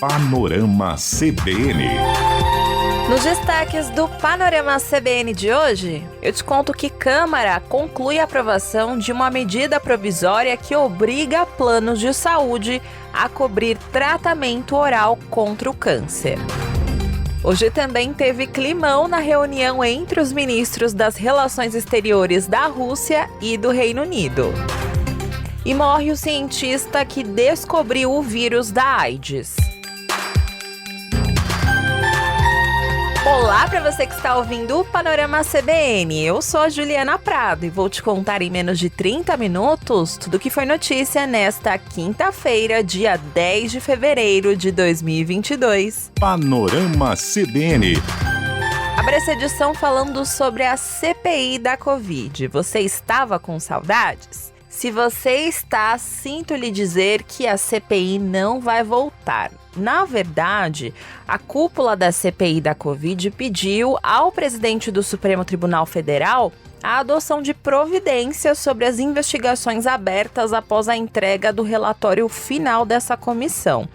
Panorama CBN. Nos destaques do Panorama CBN de hoje, eu te conto que Câmara conclui a aprovação de uma medida provisória que obriga planos de saúde a cobrir tratamento oral contra o câncer. Hoje também teve climão na reunião entre os ministros das Relações Exteriores da Rússia e do Reino Unido. E morre o cientista que descobriu o vírus da AIDS. Olá para você que está ouvindo o Panorama CBN. Eu sou a Juliana Prado e vou te contar em menos de 30 minutos tudo o que foi notícia nesta quinta-feira, dia 10 de fevereiro de 2022. Panorama CBN. Abre essa edição falando sobre a CPI da Covid. Você estava com saudades? Se você está, sinto lhe dizer que a CPI não vai voltar. Na verdade, a cúpula da CPI da Covid pediu ao presidente do Supremo Tribunal Federal a adoção de providências sobre as investigações abertas após a entrega do relatório final dessa comissão.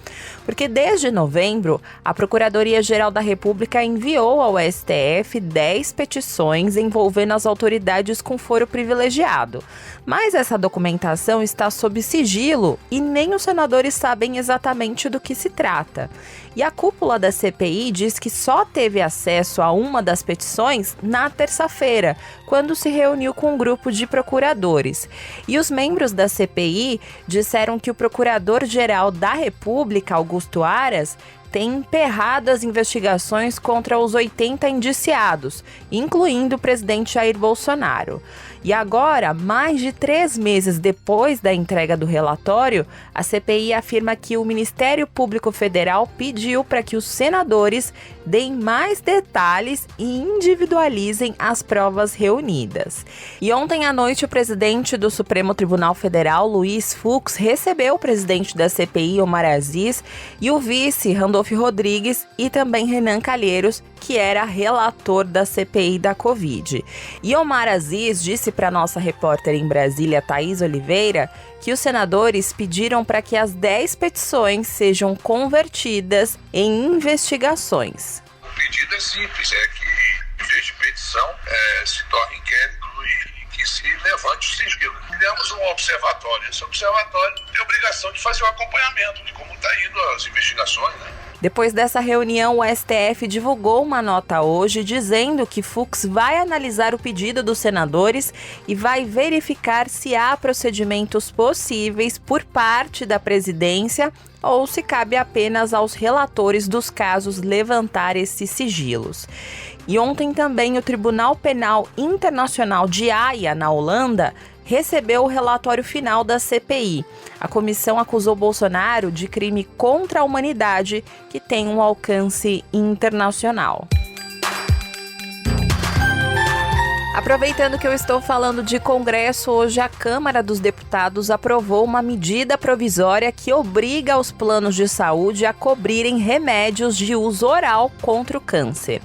Porque desde novembro, a Procuradoria-Geral da República enviou ao STF 10 petições envolvendo as autoridades com foro privilegiado. Mas essa documentação está sob sigilo e nem os senadores sabem exatamente do que se trata. E a cúpula da CPI diz que só teve acesso a uma das petições na terça-feira, quando se reuniu com um grupo de procuradores. E os membros da CPI disseram que o Procurador-Geral da República, Augusto Aras, tem emperrado as investigações contra os 80 indiciados, incluindo o presidente Jair Bolsonaro. E agora, mais de 3 meses depois da entrega do relatório, a CPI afirma que o Ministério Público Federal pediu para que os senadores deem mais detalhes e individualizem as provas reunidas. E ontem à noite, o presidente do Supremo Tribunal Federal, Luiz Fux, recebeu o presidente da CPI, Omar Aziz, e o vice, Randolph Rodrigues, e também Renan Calheiros, que era relator da CPI da Covid. E Omar Aziz disse para nossa repórter em Brasília, Thaís Oliveira, que os senadores pediram para que as 10 petições sejam convertidas em investigações. O pedido é simples, é que, em vez de petição, se torne inquérito e que se levante o sigilo. Criamos um observatório. Esse observatório tem a obrigação de fazer o acompanhamento de como está indo as investigações, né? Depois dessa reunião, o STF divulgou uma nota hoje dizendo que Fux vai analisar o pedido dos senadores e vai verificar se há procedimentos possíveis por parte da presidência ou se cabe apenas aos relatores dos casos levantar esses sigilos. E ontem também o Tribunal Penal Internacional de Haia, na Holanda, recebeu o relatório final da CPI. A comissão acusou Bolsonaro de crime contra a humanidade que tem um alcance internacional. Aproveitando que eu estou falando de Congresso, hoje a Câmara dos Deputados aprovou uma medida provisória que obriga os planos de saúde a cobrirem remédios de uso oral contra o câncer.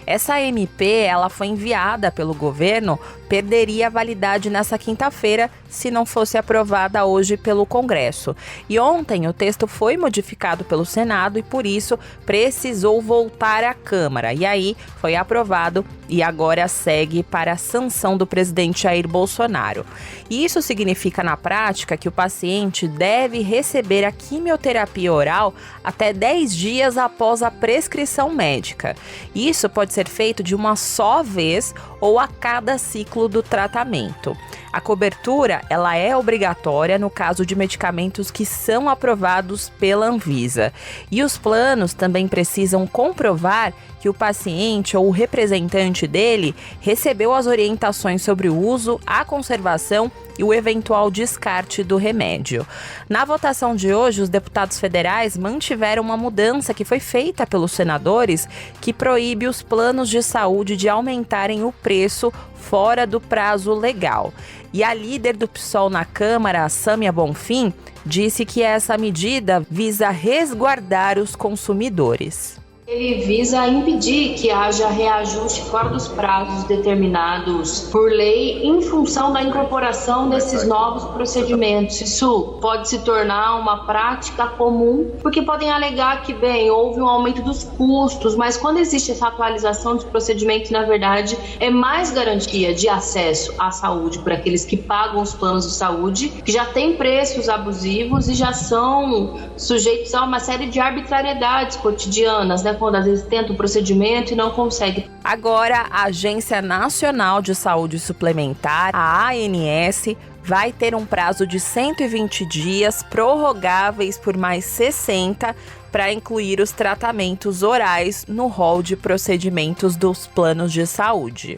Essa MP, ela foi enviada pelo governo, perderia a validade nessa quinta-feira se não fosse aprovada hoje pelo Congresso. E ontem o texto foi modificado pelo Senado e por isso precisou voltar à Câmara. E aí foi aprovado e agora segue para a sanção do presidente Jair Bolsonaro. E isso significa na prática que o paciente deve receber a quimioterapia oral até 10 dias após a prescrição médica. Isso pode ser feito de uma só vez ou a cada ciclo do tratamento. A cobertura, ela é obrigatória no caso de medicamentos que são aprovados pela Anvisa. E os planos também precisam comprovar que o paciente ou o representante dele recebeu as orientações sobre o uso, a conservação e o eventual descarte do remédio. Na votação de hoje, os deputados federais mantiveram uma mudança que foi feita pelos senadores que proíbe os planos de saúde de aumentarem o preço fora do prazo legal. E a líder do PSOL na Câmara, Sâmia Bonfim, disse que essa medida visa resguardar os consumidores. Ele visa impedir que haja reajuste fora dos prazos determinados por lei em função da incorporação desses novos procedimentos. Isso pode se tornar uma prática comum, porque podem alegar que, houve um aumento dos custos, mas quando existe essa atualização dos procedimentos, na verdade, é mais garantia de acesso à saúde para aqueles que pagam os planos de saúde, que já têm preços abusivos e já são sujeitos a uma série de arbitrariedades cotidianas, né? Quando às vezes tenta o procedimento e não consegue. Agora, a Agência Nacional de Saúde Suplementar, a ANS, vai ter um prazo de 120 dias, prorrogáveis por mais 60, para incluir os tratamentos orais no rol de procedimentos dos planos de saúde.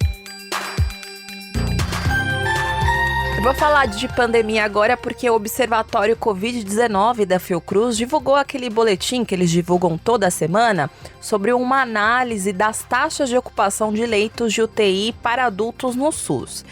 Vou falar de pandemia agora porque o Observatório Covid-19 da Fiocruz divulgou aquele boletim que eles divulgam toda semana sobre uma análise das taxas de ocupação de leitos de UTI para adultos no SUS.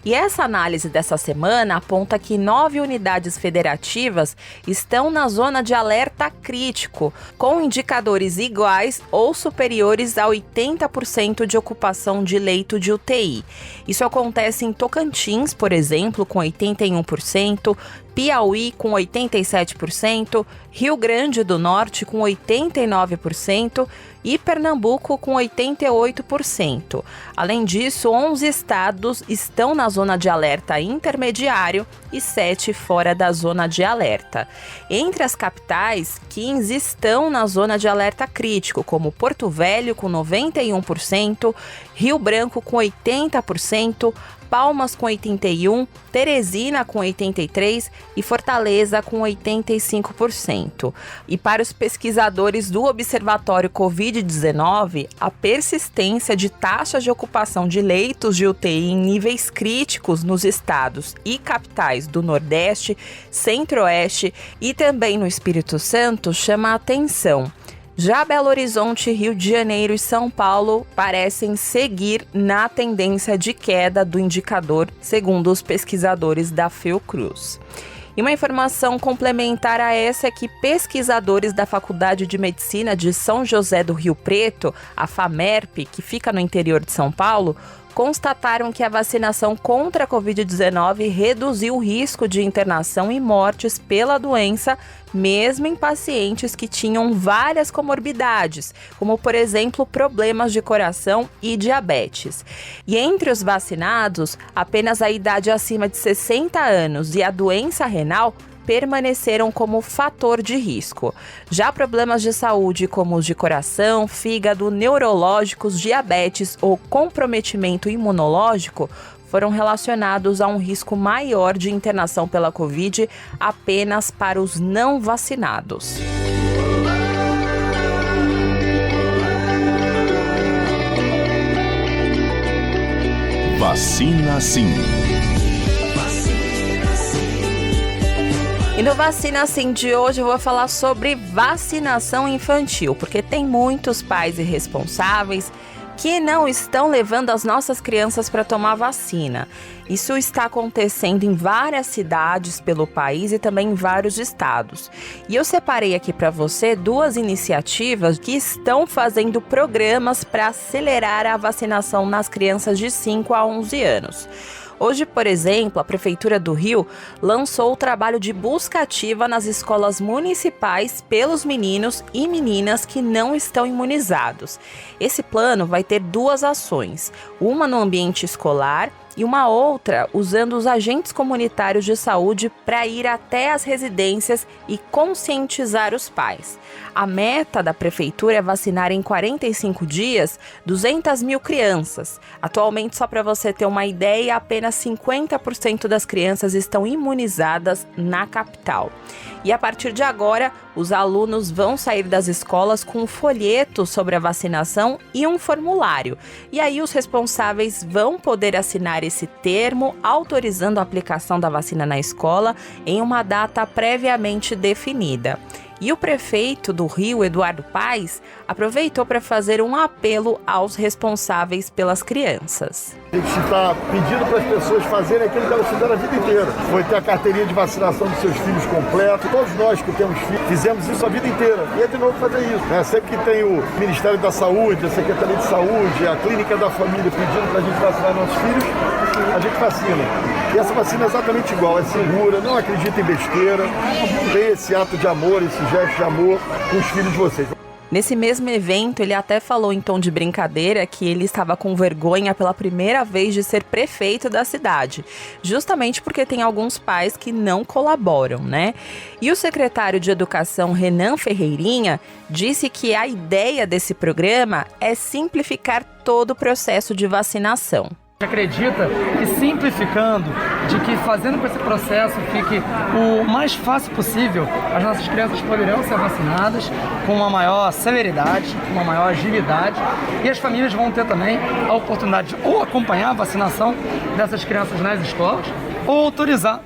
E essa análise dessa semana aponta que 9 unidades federativas estão na zona de alerta crítico, com indicadores iguais ou superiores a 80% de ocupação de leito de UTI. Isso acontece em Tocantins, por exemplo, com 81%, Piauí com 87%, Rio Grande do Norte com 89% e Pernambuco com 88%. Além disso, 11 estados estão na zona de alerta intermediário e 7 fora da zona de alerta. Entre as capitais, 15 estão na zona de alerta crítico, como Porto Velho com 91%, Rio Branco com 80%, Palmas com 81%, Teresina com 83% e Fortaleza com 85%. E para os pesquisadores do Observatório Covid-19, a persistência de taxas de ocupação de leitos de UTI em níveis críticos nos estados e capitais do Nordeste, Centro-Oeste e também no Espírito Santo chama a atenção. Já Belo Horizonte, Rio de Janeiro e São Paulo parecem seguir na tendência de queda do indicador, segundo os pesquisadores da Fiocruz. E uma informação complementar a essa é que pesquisadores da Faculdade de Medicina de São José do Rio Preto, a FAMERP, que fica no interior de São Paulo, constataram que a vacinação contra a Covid-19 reduziu o risco de internação e mortes pela doença, mesmo em pacientes que tinham várias comorbidades, como, por exemplo, problemas de coração e diabetes. E entre os vacinados, apenas a idade acima de 60 anos e a doença renal permaneceram como fator de risco. Já problemas de saúde como os de coração, fígado, neurológicos, diabetes ou comprometimento imunológico foram relacionados a um risco maior de internação pela Covid apenas para os não vacinados. Vacina Sim. E no Vacina Sim de hoje eu vou falar sobre vacinação infantil, porque tem muitos pais irresponsáveis que não estão levando as nossas crianças para tomar vacina. Isso está acontecendo em várias cidades pelo país e também em vários estados. E eu separei aqui para você 2 iniciativas que estão fazendo programas para acelerar a vacinação nas crianças de 5 a 11 anos. Hoje, por exemplo, a Prefeitura do Rio lançou o trabalho de busca ativa nas escolas municipais pelos meninos e meninas que não estão imunizados. Esse plano vai ter 2 ações, uma no ambiente escolar e uma outra usando os agentes comunitários de saúde para ir até as residências e conscientizar os pais. A meta da prefeitura é vacinar em 45 dias 200 mil crianças. Atualmente, só para você ter uma ideia, apenas 50% das crianças estão imunizadas na capital. E a partir de agora, os alunos vão sair das escolas com um folheto sobre a vacinação e um formulário. E aí os responsáveis vão poder assinar esse termo autorizando a aplicação da vacina na escola em uma data previamente definida. E o prefeito do Rio, Eduardo Paes, aproveitou para fazer um apelo aos responsáveis pelas crianças. A gente está pedindo para as pessoas fazerem aquilo que elas fizeram a vida inteira. Foi ter a carteirinha de vacinação dos seus filhos completo. Todos nós que temos filhos fizemos isso a vida inteira. E é de novo fazer isso, né? Sempre que tem o Ministério da Saúde, a Secretaria de Saúde, a Clínica da Família pedindo para a gente vacinar nossos filhos, a gente vacina. E essa vacina é exatamente igual, é segura, não acredita em besteira. Tem esse ato de amor, esse gesto de amor com os filhos de vocês. Nesse mesmo evento, ele até falou em tom de brincadeira que ele estava com vergonha pela primeira vez de ser prefeito da cidade, justamente porque tem alguns pais que não colaboram, né? E o secretário de Educação, Renan Ferreirinha, disse que a ideia desse programa é simplificar todo o processo de vacinação. Acredita que simplificando, de que fazendo com que esse processo fique o mais fácil possível, as nossas crianças poderão ser vacinadas com uma maior celeridade, com uma maior agilidade, e as famílias vão ter também a oportunidade de ou acompanhar a vacinação dessas crianças nas escolas ou autorizar.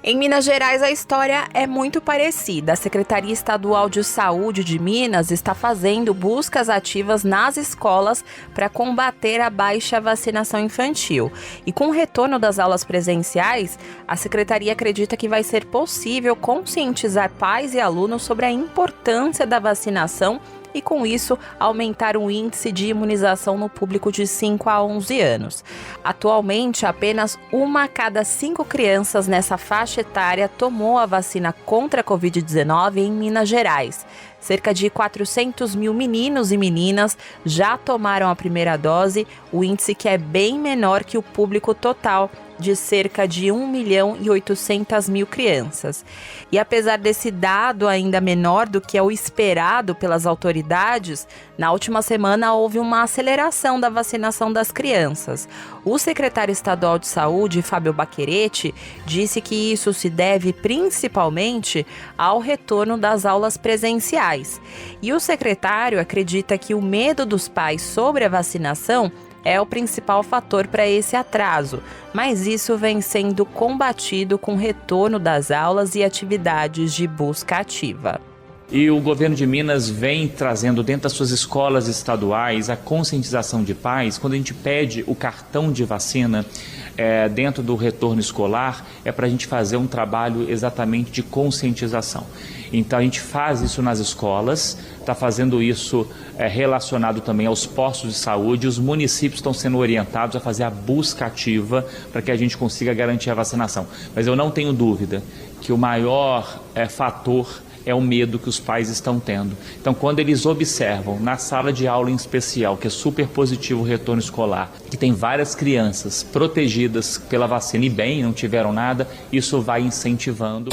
Em Minas Gerais, a história é muito parecida. A Secretaria Estadual de Saúde de Minas está fazendo buscas ativas nas escolas para combater a baixa vacinação infantil. E com o retorno das aulas presenciais, a Secretaria acredita que vai ser possível conscientizar pais e alunos sobre a importância da vacinação e, com isso, aumentar o índice de imunização no público de 5 a 11 anos. Atualmente, apenas 1 a cada 5 crianças nessa faixa etária tomou a vacina contra a Covid-19 em Minas Gerais. Cerca de 400 mil meninos e meninas já tomaram a primeira dose, o índice que é bem menor que o público total, de cerca de 1.800.000 crianças. E apesar desse dado ainda menor do que é o esperado pelas autoridades, na última semana houve uma aceleração da vacinação das crianças. O secretário estadual de saúde, Fábio Baccheretti, disse que isso se deve principalmente ao retorno das aulas presenciais. E o secretário acredita que o medo dos pais sobre a vacinação é o principal fator para esse atraso, mas isso vem sendo combatido com o retorno das aulas e atividades de busca ativa. E o governo de Minas vem trazendo dentro das suas escolas estaduais a conscientização de pais. Quando a gente pede o cartão de vacina dentro do retorno escolar, é para a gente fazer um trabalho exatamente de conscientização. Então a gente faz isso nas escolas, está fazendo isso relacionado também aos postos de saúde. Os municípios estão sendo orientados a fazer a busca ativa para que a gente consiga garantir a vacinação. Mas eu não tenho dúvida que o maior fator é o medo que os pais estão tendo. Então, quando eles observam na sala de aula em especial, que é super positivo o retorno escolar, que tem várias crianças protegidas pela vacina e bem, não tiveram nada, isso vai incentivando.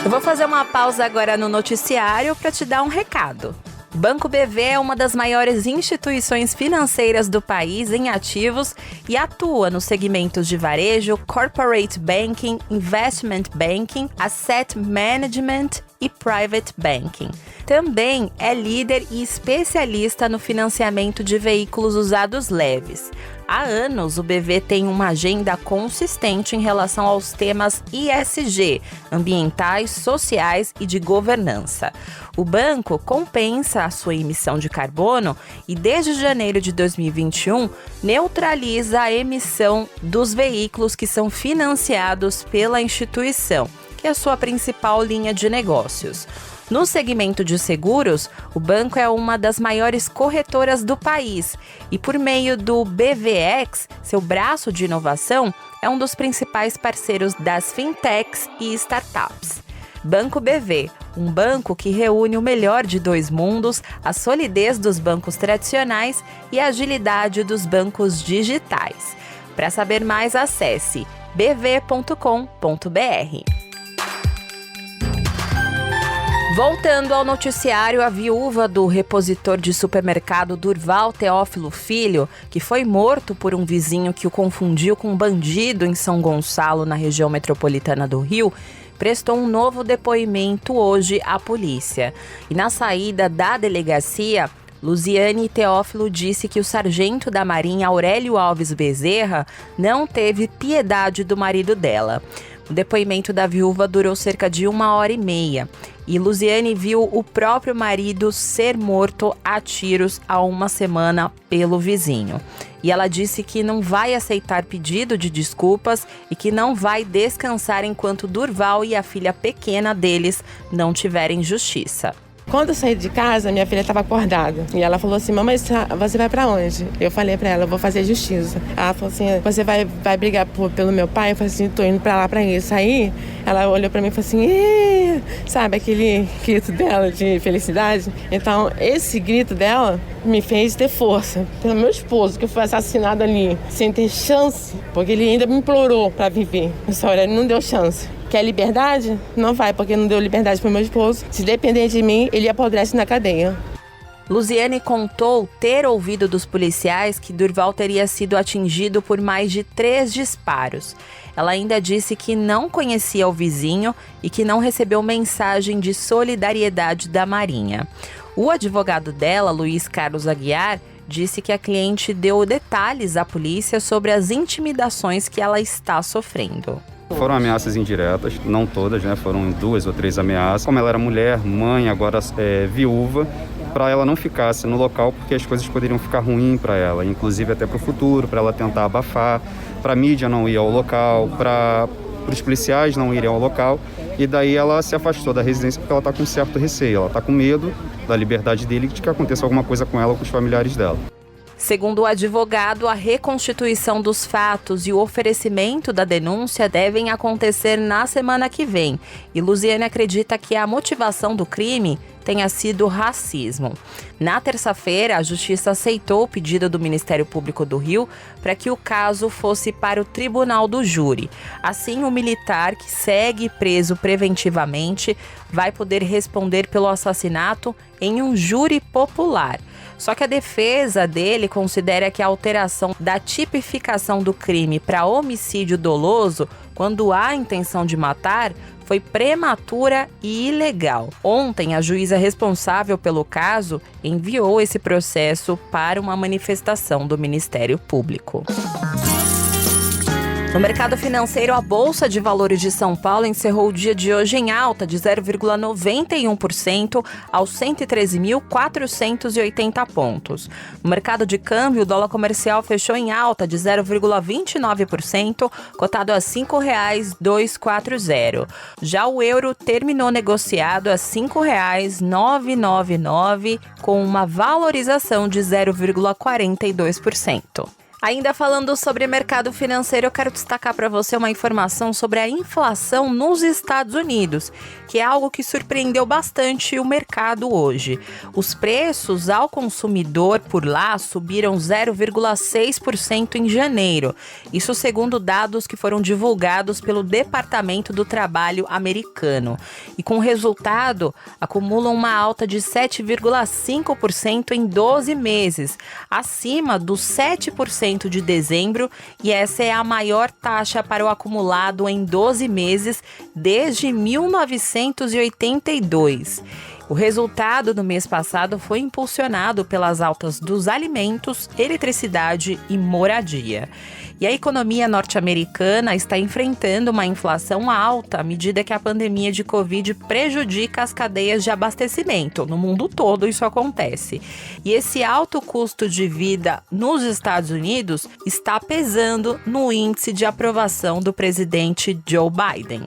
Eu vou fazer uma pausa agora no noticiário para te dar um recado. O Banco BV é uma das maiores instituições financeiras do país em ativos e atua nos segmentos de varejo, corporate banking, investment banking, asset management e private banking. Também é líder e especialista no financiamento de veículos usados leves. Há anos, o BV tem uma agenda consistente em relação aos temas ESG, ambientais, sociais e de governança. O banco compensa a sua emissão de carbono e, desde janeiro de 2021, neutraliza a emissão dos veículos que são financiados pela instituição, que é a sua principal linha de negócios. No segmento de seguros, o banco é uma das maiores corretoras do país e, por meio do BVX, seu braço de inovação, é um dos principais parceiros das fintechs e startups. Banco BV, um banco que reúne o melhor de dois mundos, a solidez dos bancos tradicionais e a agilidade dos bancos digitais. Para saber mais, acesse bv.com.br. Voltando ao noticiário, a viúva do repositor de supermercado Durval Teófilo Filho, que foi morto por um vizinho que o confundiu com um bandido em São Gonçalo, na região metropolitana do Rio, prestou um novo depoimento hoje à polícia. E na saída da delegacia, Luziane Teófilo disse que o sargento da Marinha Aurélio Alves Bezerra não teve piedade do marido dela. O depoimento da viúva durou cerca de 1h30 E Luziane viu o próprio marido ser morto a tiros há uma semana pelo vizinho. E ela disse que não vai aceitar pedido de desculpas e que não vai descansar enquanto Durval e a filha pequena deles não tiverem justiça. Quando eu saí de casa, minha filha estava acordada. E ela falou assim, mamãe, você vai pra onde? Eu falei pra ela, eu vou fazer justiça. Ela falou assim, você vai brigar pelo meu pai? Eu falei assim, tô indo pra lá pra isso. Aí ela olhou pra mim e falou assim, sabe aquele grito dela de felicidade? Então, esse grito dela me fez ter força. Pelo meu esposo, que foi assassinado ali, sem ter chance, porque ele ainda me implorou pra viver. Só ele não deu chance. Quer liberdade? Não vai, porque não deu liberdade pro meu esposo. Se depender de mim, ele apodrece na cadeia. Luziane contou ter ouvido dos policiais que Durval teria sido atingido por mais de 3 disparos. Ela ainda disse que não conhecia o vizinho e que não recebeu mensagem de solidariedade da Marinha. O advogado dela, Luiz Carlos Aguiar, disse que a cliente deu detalhes à polícia sobre as intimidações que ela está sofrendo. Foram ameaças indiretas, não todas, né? Foram 2 ou 3 ameaças. Como ela era mulher, mãe, agora viúva, para ela não ficasse no local porque as coisas poderiam ficar ruins para ela, inclusive até para o futuro, para ela tentar abafar, para a mídia não ir ao local, para os policiais não irem ao local. E daí ela se afastou da residência porque ela está com certo receio, ela está com medo da liberdade dele de que aconteça alguma coisa com ela ou com os familiares dela. Segundo o advogado, a reconstituição dos fatos e o oferecimento da denúncia devem acontecer na semana que vem. E Luziane acredita que a motivação do crime tenha sido racismo. Na terça-feira, a Justiça aceitou o pedido do Ministério Público do Rio para que o caso fosse para o Tribunal do Júri. Assim, o militar que segue preso preventivamente vai poder responder pelo assassinato em um júri popular. Só que a defesa dele considera que a alteração da tipificação do crime para homicídio doloso, quando há intenção de matar, foi prematura e ilegal. Ontem, a juíza responsável pelo caso enviou esse processo para uma manifestação do Ministério Público. No mercado financeiro, a Bolsa de Valores de São Paulo encerrou o dia de hoje em alta de 0,91% aos 113.480 pontos. No mercado de câmbio, o dólar comercial fechou em alta de 0,29%, cotado a R$ 5,240. Já o euro terminou negociado a R$ 5,999, com uma valorização de 0,42%. Ainda falando sobre mercado financeiro, eu quero destacar para você uma informação sobre a inflação nos Estados Unidos, que é algo que surpreendeu bastante o mercado hoje. Os preços ao consumidor por lá subiram 0,6% em janeiro, isso segundo dados que foram divulgados pelo Departamento do Trabalho americano. E com o resultado, acumulam uma alta de 7,5% em 12 meses, acima dos 7% de dezembro, e essa é a maior taxa para o acumulado em 12 meses desde 1982. O resultado do mês passado foi impulsionado pelas altas dos alimentos, eletricidade e moradia. E a economia norte-americana está enfrentando uma inflação alta à medida que a pandemia de Covid prejudica as cadeias de abastecimento. No mundo todo isso acontece. E esse alto custo de vida nos Estados Unidos está pesando no índice de aprovação do presidente Joe Biden.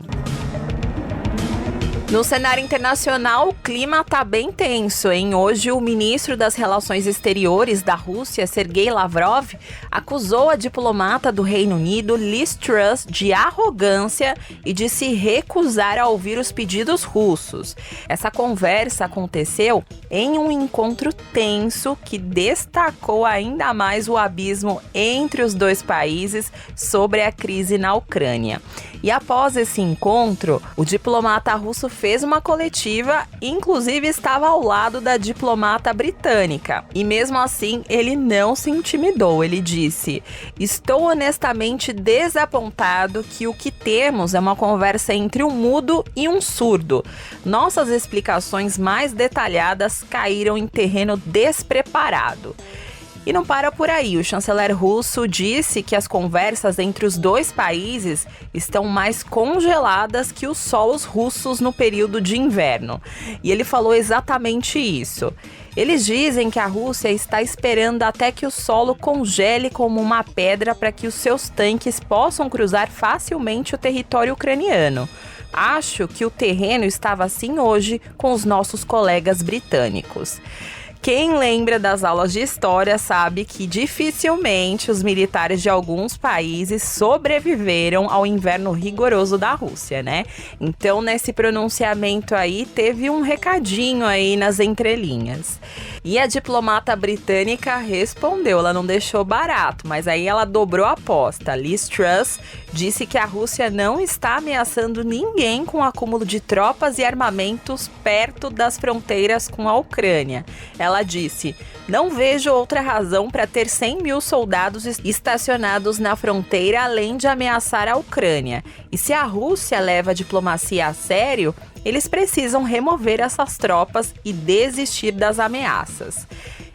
No cenário internacional, o clima está bem tenso, hein? Hoje, o ministro das Relações Exteriores da Rússia, Sergei Lavrov, acusou a diplomata do Reino Unido, Liz Truss, de arrogância e de se recusar a ouvir os pedidos russos. Essa conversa aconteceu em um encontro tenso que destacou ainda mais o abismo entre os dois países sobre a crise na Ucrânia. E após esse encontro, o diplomata russo fez uma coletiva, inclusive estava ao lado da diplomata britânica. E mesmo assim, ele não se intimidou. Ele disse: "Estou honestamente desapontado que o que temos é uma conversa entre um mudo e um surdo. Nossas explicações mais detalhadas caíram em terreno despreparado." E não para por aí, o chanceler russo disse que as conversas entre os dois países estão mais congeladas que os solos russos no período de inverno. E ele falou exatamente isso. Eles dizem que a Rússia está esperando até que o solo congele como uma pedra para que os seus tanques possam cruzar facilmente o território ucraniano. Acho que o terreno estava assim hoje com os nossos colegas britânicos. Quem lembra das aulas de história sabe que dificilmente os militares de alguns países sobreviveram ao inverno rigoroso da Rússia, né? Então, nesse pronunciamento aí, teve um recadinho aí nas entrelinhas. E a diplomata britânica respondeu, ela não deixou barato, mas aí ela dobrou a aposta. Liz Truss disse que a Rússia não está ameaçando ninguém com o acúmulo de tropas e armamentos perto das fronteiras com a Ucrânia. Ela disse: não vejo outra razão para ter 100 mil soldados estacionados na fronteira além de ameaçar a Ucrânia. E se a Rússia leva a diplomacia a sério, eles precisam remover essas tropas e desistir das ameaças.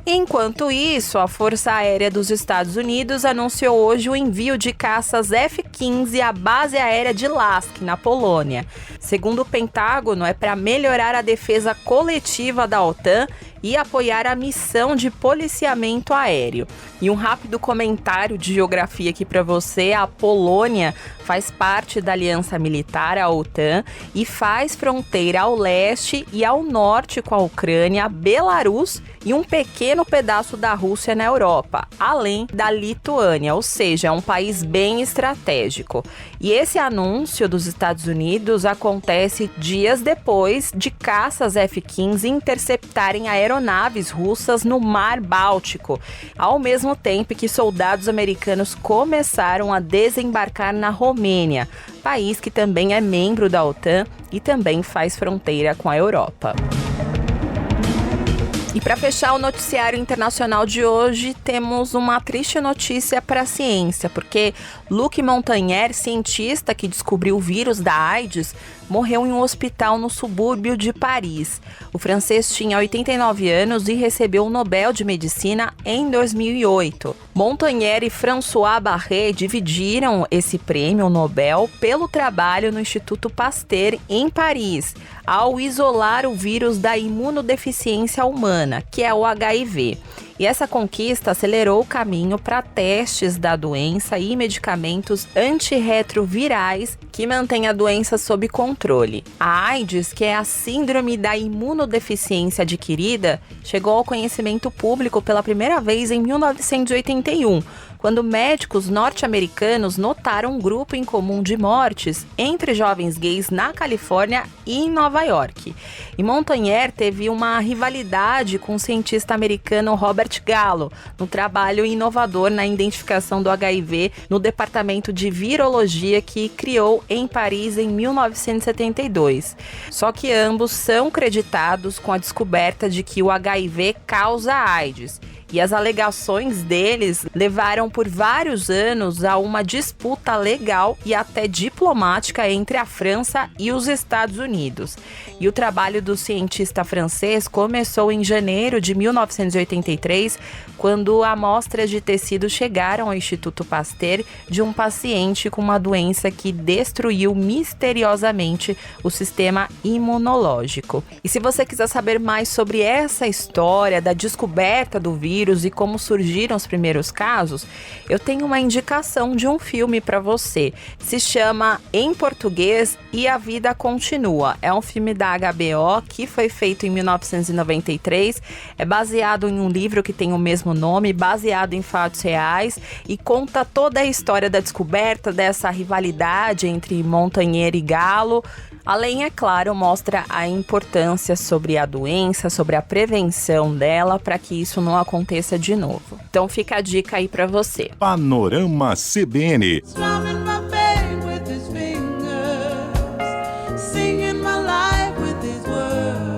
Enquanto isso, a Força Aérea dos Estados Unidos anunciou hoje o envio de caças F-15 à base aérea de Lask, na Polônia. Segundo o Pentágono, é para melhorar a defesa coletiva da OTAN e apoiar a missão de policiamento aéreo. E um rápido comentário de geografia aqui para você: a Polônia faz parte da Aliança Militar, a OTAN, e faz fronteira ao leste e ao norte com a Ucrânia, Belarus e um pequeno pedaço da Rússia na Europa, além da Lituânia, ou seja, é um país bem estratégico. E esse anúncio dos Estados Unidos acontece dias depois de caças F-15 interceptarem aeronaves russas no Mar Báltico, ao mesmo tempo que soldados americanos começaram a desembarcar na Romênia, país que também é membro da OTAN e também faz fronteira com a Europa. E para fechar o noticiário internacional de hoje, temos uma triste notícia para a ciência, porque Luc Montagnier, cientista que descobriu o vírus da AIDS, morreu em um hospital no subúrbio de Paris. O francês tinha 89 anos e recebeu o Nobel de Medicina em 2008. Montagnier e François Barré dividiram esse prêmio Nobel pelo trabalho no Instituto Pasteur em Paris, ao isolar o vírus da imunodeficiência humana, que é o HIV. E essa conquista acelerou o caminho para testes da doença e medicamentos antirretrovirais que mantêm a doença sob controle. A AIDS, que é a síndrome da imunodeficiência adquirida, chegou ao conhecimento público pela primeira vez em 1981, quando médicos norte-americanos notaram um grupo em comum de mortes entre jovens gays na Califórnia e em Nova York. E Montagnier teve uma rivalidade com o cientista americano Robert Gallo, no trabalho inovador na identificação do HIV no departamento de virologia que criou em Paris em 1972. Só que ambos são creditados com a descoberta de que o HIV causa AIDS. E as alegações deles levaram por vários anos a uma disputa legal e até diplomática entre a França e os Estados Unidos. E o trabalho do cientista francês começou em janeiro de 1983, quando amostras de tecido chegaram ao Instituto Pasteur de um paciente com uma doença que destruiu misteriosamente o sistema imunológico. E se você quiser saber mais sobre essa história da descoberta do vírus e como surgiram os primeiros casos, eu tenho uma indicação de um filme para você. Se chama, em português, E a Vida Continua. É um filme da HBO que foi feito em 1993. É baseado em um livro que tem o mesmo nome, baseado em fatos reais, e conta toda a história da descoberta dessa rivalidade entre Montagnier e Gallo. Além, é claro, mostra a importância sobre a doença, sobre a prevenção dela, para que isso não aconteça de novo. Então fica a dica aí para você. Panorama CBN.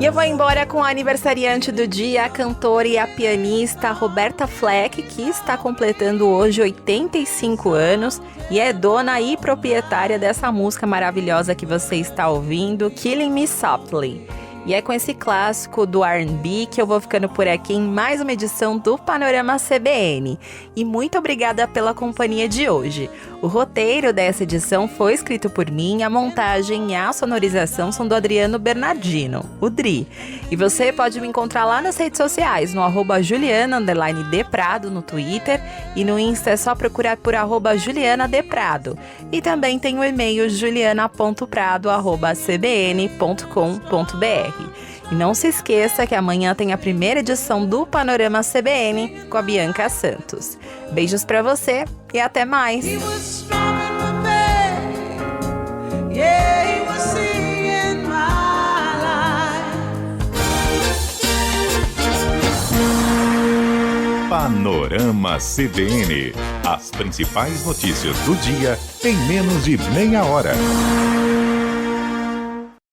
E eu vou embora com a aniversariante do dia, a cantora e a pianista Roberta Fleck, que está completando hoje 85 anos e é dona e proprietária dessa música maravilhosa que você está ouvindo, Killing Me Softly. E é com esse clássico do R&B que eu vou ficando por aqui em mais uma edição do Panorama CBN. E muito obrigada pela companhia de hoje. O roteiro dessa edição foi escrito por mim, a montagem e a sonorização são do Adriano Bernardino, o Dri. E você pode me encontrar lá nas redes sociais, no @Juliana_Deprado no Twitter, e no Insta é só procurar por @JulianaDeprado. E também tem o e-mail juliana.prado@cbn.com.br. E não se esqueça que amanhã tem a primeira edição do Panorama CBN com a Bianca Santos. Beijos pra você e até mais! Panorama CBN. As principais notícias do dia em menos de meia hora.